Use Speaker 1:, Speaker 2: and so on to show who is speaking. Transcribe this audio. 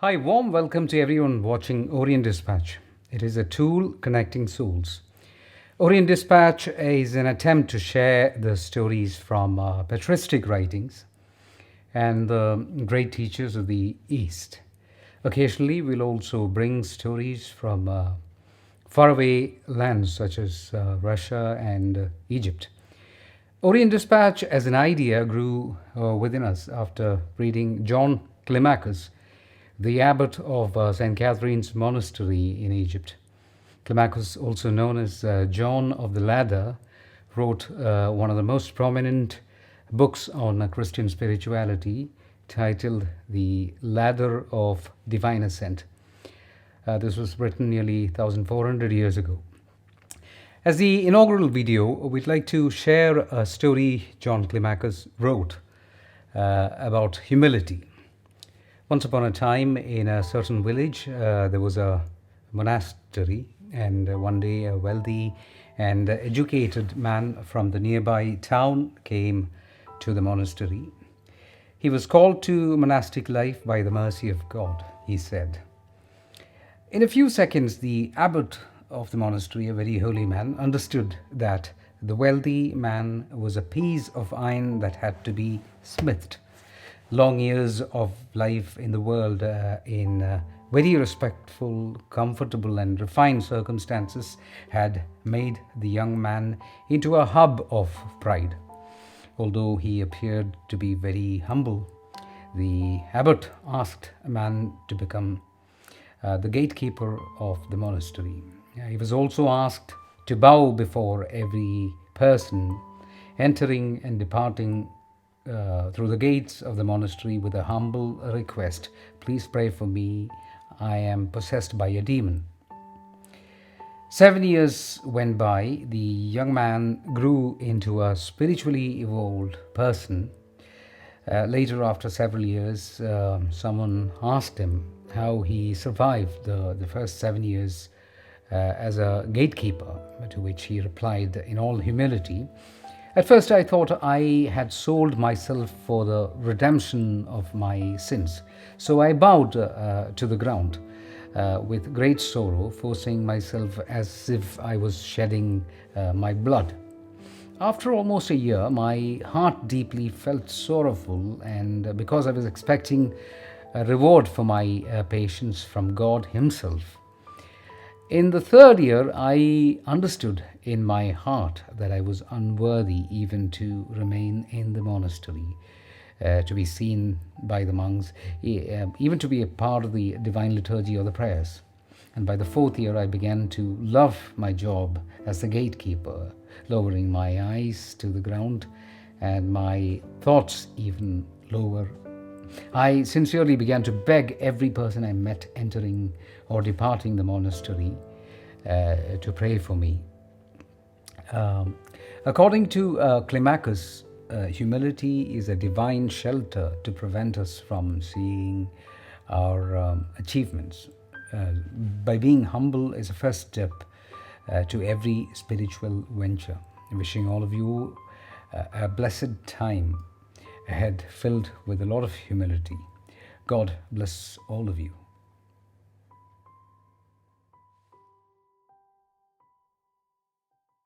Speaker 1: Hi, warm welcome to everyone watching Orient Dispatch. It is a tool connecting souls. Orient Dispatch is an attempt to share the stories from patristic writings and the great teachers of the East. Occasionally, we'll also bring stories from faraway lands such as Russia and Egypt. Orient Dispatch as an idea grew within us after reading John Climacus, the abbot of St. Catherine's Monastery in Egypt. Climacus, also known as John of the Ladder, wrote one of the most prominent books on Christian spirituality titled The Ladder of Divine Ascent. This was written nearly 1,400 years ago. As the inaugural video, we'd like to share a story John Climacus wrote about humility. Once upon a time, in a certain village, there was a monastery, and one day a wealthy and educated man from the nearby town came to the monastery. He was called to monastic life by the mercy of God, he said. In a few seconds, the abbot of the monastery, a very holy man, understood that the wealthy man was a piece of iron that had to be smithed. Long years of life in the world in very respectful, comfortable, and refined circumstances had made the young man into a hub of pride. Although he appeared to be very humble, the abbot asked a man to become the gatekeeper of the monastery. He was also asked to bow before every person entering and departing through the gates of the monastery with a humble request, "Please pray for me, I am possessed by a demon." 7 years went by. The young man grew into a spiritually evolved person. Later, after several years, someone asked him how he survived the first 7 years as a gatekeeper, to which he replied in all humility, "At first I thought I had sold myself for the redemption of my sins. So I bowed to the ground with great sorrow, forcing myself as if I was shedding my blood. After almost a year, my heart deeply felt sorrowful, and because I was expecting a reward for my patience from God Himself. In the third year, I understood in my heart that I was unworthy even to remain in the monastery, to be seen by the monks, even to be a part of the divine liturgy or the prayers. And by the fourth year, I began to love my job as the gatekeeper, lowering my eyes to the ground and my thoughts even lower. I sincerely began to beg every person I met entering or departing the monastery to pray for me." According to Climacus, humility is a divine shelter to prevent us from seeing our achievements. By being humble is a first step to every spiritual venture. Wishing all of you a blessed time ahead filled with a lot of humility. God bless all of you.